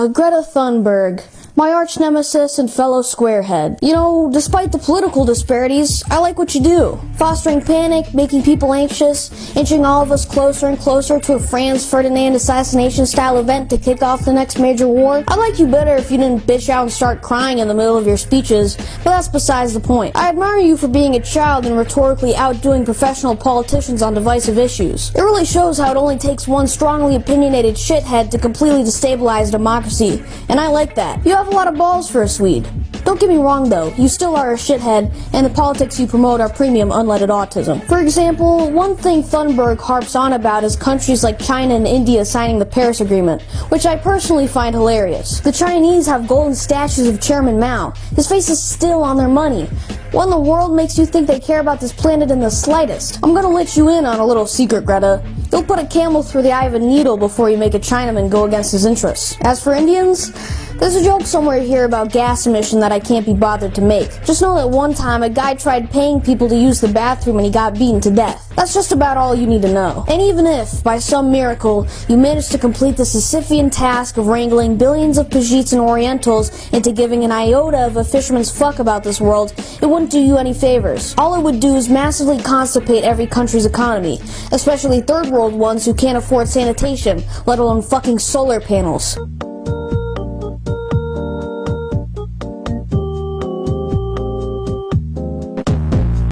Greta Thunberg. My arch nemesis and fellow squarehead. You know, despite the political disparities, I like what you do. Fostering panic, making people anxious, inching all of us closer and closer to a Franz Ferdinand assassination-style event to kick off the next major war. I'd like you better if you didn't bitch out and start crying in the middle of your speeches, but that's besides the point. I admire you for being a child and rhetorically outdoing professional politicians on divisive issues. It really shows how it only takes one strongly opinionated shithead to completely destabilize democracy, and I like that. You have a lot of balls for a Swede. Don't get me wrong though, you still are a shithead, and the politics you promote are premium unleaded autism. For example, one thing Thunberg harps on about is countries like China and India signing the Paris Agreement, which I personally find hilarious. The Chinese have golden statues of Chairman Mao. His face is still on their money. What in the world makes you think they care about this planet in the slightest? I'm gonna let you in on a little secret, Greta. You'll put a camel through the eye of a needle before you make a Chinaman go against his interests. As for Indians, there's a joke somewhere here about gas emission that I can't be bothered to make. Just know that one time a guy tried paying people to use the bathroom and he got beaten to death. That's just about all you need to know. And even if, by some miracle, you manage to complete the Sisyphean task of wrangling billions of Pajits and Orientals into giving an iota of a fisherman's fuck about this world, it wouldn't do you any favors. All it would do is massively constipate every country's economy, especially third world ones who can't afford sanitation, let alone fucking solar panels.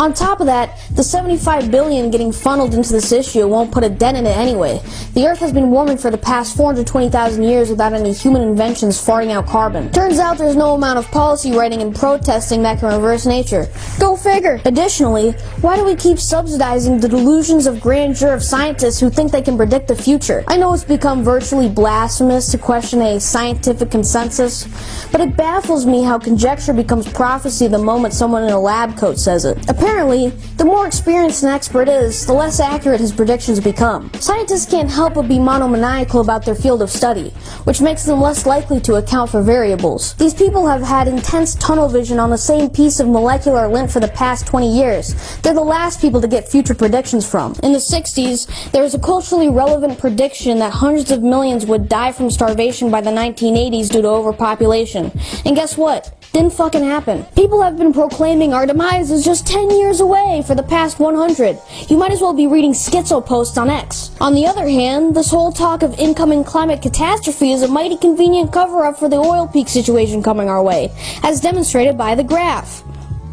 On top of that, the $75 billion getting funneled into this issue won't put a dent in it anyway. The Earth has been warming for the past 420,000 years without any human inventions farting out carbon. Turns out there's no amount of policy writing and protesting that can reverse nature. Go figure! Additionally, why do we keep subsidizing the delusions of grandeur of scientists who think they can predict the future? I know it's become virtually blasphemous to question a scientific consensus, but it baffles me how conjecture becomes prophecy the moment someone in a lab coat says it. Apparently, the more experienced an expert is, the less accurate his predictions become. Scientists can't help but be monomaniacal about their field of study, which makes them less likely to account for variables. These people have had intense tunnel vision on the same piece of molecular lint for the past 20 years. They're the last people to get future predictions from. In the 60s, there was a culturally relevant prediction that hundreds of millions would die from starvation by the 1980s due to overpopulation. And guess what? Didn't fucking happen. People have been proclaiming our demise is just 10 years away for the past 100. You might as well be reading schizo posts on X. On the other hand, this whole talk of incoming climate catastrophe is a mighty convenient cover-up for the oil peak situation coming our way, as demonstrated by the graph.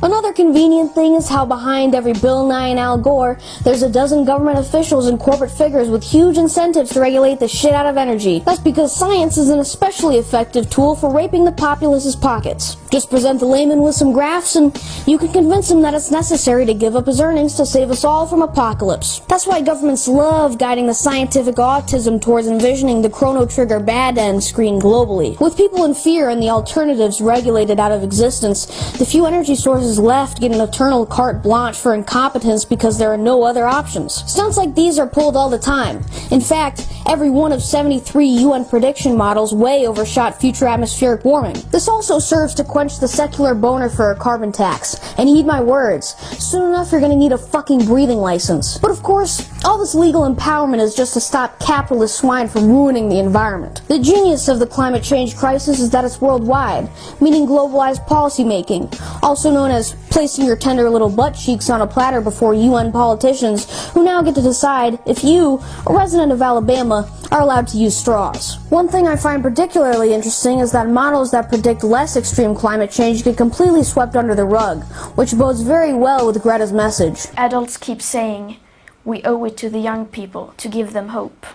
Another convenient thing is how behind every Bill Nye and Al Gore, there's a dozen government officials and corporate figures with huge incentives to regulate the shit out of energy. That's because science is an especially effective tool for raping the populace's pockets. Just present the layman with some graphs and you can convince him that it's necessary to give up his earnings to save us all from apocalypse. That's why governments love guiding the scientific autism towards envisioning the Chrono Trigger bad end screen globally. With people in fear and the alternatives regulated out of existence, the few energy sources left get an eternal carte blanche for incompetence because there are no other options. Stunts like these are pulled all the time. In fact, every one of 73 UN prediction models way overshot future atmospheric warming. This also serves to quench the secular boner for a carbon tax. And heed my words, soon enough you're gonna need a fucking breathing license. But of course, all this legal empowerment is just to stop capitalist swine from ruining the environment. The genius of the climate change crisis is that it's worldwide, meaning globalized policy making, also known as placing your tender little butt cheeks on a platter before UN politicians who now get to decide if you, a resident of Alabama, are allowed to use straws. One thing I find particularly interesting is that models that predict less extreme climate change get completely swept under the rug, which bodes very well with Greta's message. Adults keep saying, we owe it to the young people to give them hope.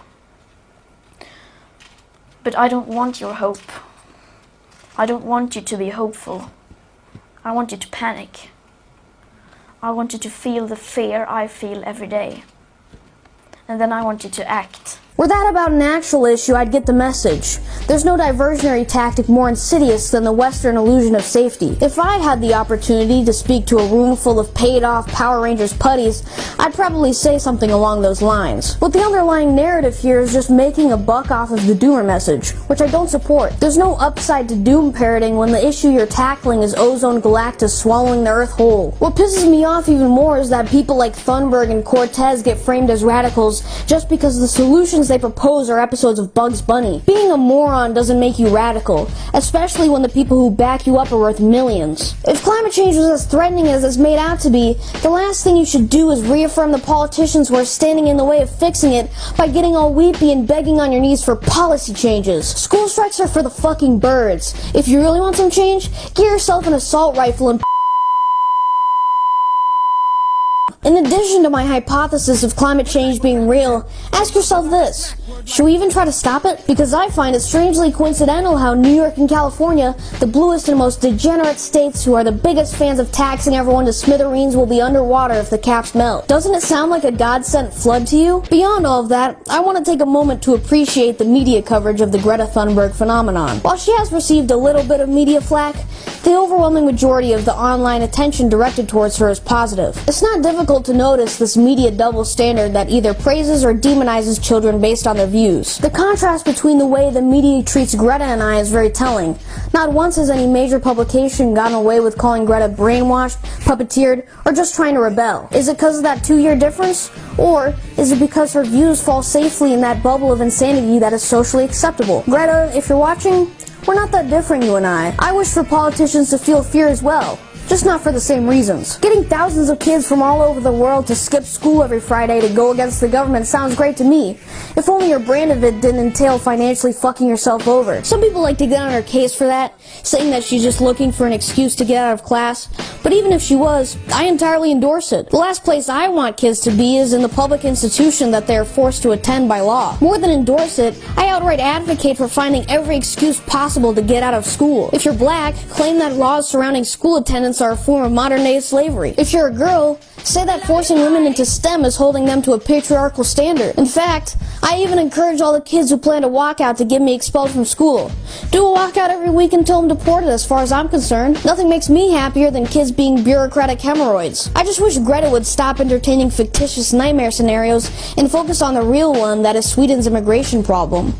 But I don't want your hope. I don't want you to be hopeful. I want you to panic. I want you to feel the fear I feel every day. And then I want you to act. Were that about an actual issue, I'd get the message. There's no diversionary tactic more insidious than the Western illusion of safety. If I had the opportunity to speak to a room full of paid-off Power Rangers putties, I'd probably say something along those lines. But the underlying narrative here is just making a buck off of the doomer message, which I don't support. There's no upside to doom parroting when the issue you're tackling is ozone galactus swallowing the Earth whole. What pisses me off even more is that people like Thunberg and Cortez get framed as radicals just because the solutions they propose are episodes of Bugs Bunny. Being a moron doesn't make you radical, especially when the people who back you up are worth millions. If climate change was as threatening as it's made out to be, the last thing you should do is reaffirm the politicians who are standing in the way of fixing it by getting all weepy and begging on your knees for policy changes. School strikes are for the fucking birds. If you really want some change, get yourself an assault rifle and In addition to my hypothesis of climate change being real, ask yourself this: should we even try to stop it? Because I find it strangely coincidental how New York and California, the bluest and most degenerate states who are the biggest fans of taxing everyone to smithereens, will be underwater if the caps melt. Doesn't it sound like a God-sent flood to you? Beyond all of that, I want to take a moment to appreciate the media coverage of the Greta Thunberg phenomenon. While she has received a little bit of media flack, the overwhelming majority of the online attention directed towards her is positive. It's not difficult to notice this media double standard that either praises or demonizes children based on their views. The contrast between the way the media treats Greta and I is very telling. Not once has any major publication gotten away with calling Greta brainwashed, puppeteered, or just trying to rebel. Is it because of that 2-year difference? Or is it because her views fall safely in that bubble of insanity that is socially acceptable? Greta, if you're watching, we're not that different, you and I. I wish for politicians to feel fear as well, just not for the same reasons. Getting thousands of kids from all over the world to skip school every Friday to go against the government sounds great to me, if only your brand of it didn't entail financially fucking yourself over. Some people like to get on her case for that, saying that she's just looking for an excuse to get out of class, but even if she was, I entirely endorse it. The last place I want kids to be is in the public institution that they are forced to attend by law. More than endorse it, I outright advocate for finding every excuse possible to get out of school. If you're black, claim that laws surrounding school attendance are a form of modern-day slavery. If you're a girl, say that forcing women into STEM is holding them to a patriarchal standard. In fact, I even encourage all the kids who plan to walk out to get me expelled from school. Do a walkout every week until I'm deported, as far as I'm concerned. Nothing makes me happier than kids being bureaucratic hemorrhoids. I just wish Greta would stop entertaining fictitious nightmare scenarios and focus on the real one that is Sweden's immigration problem.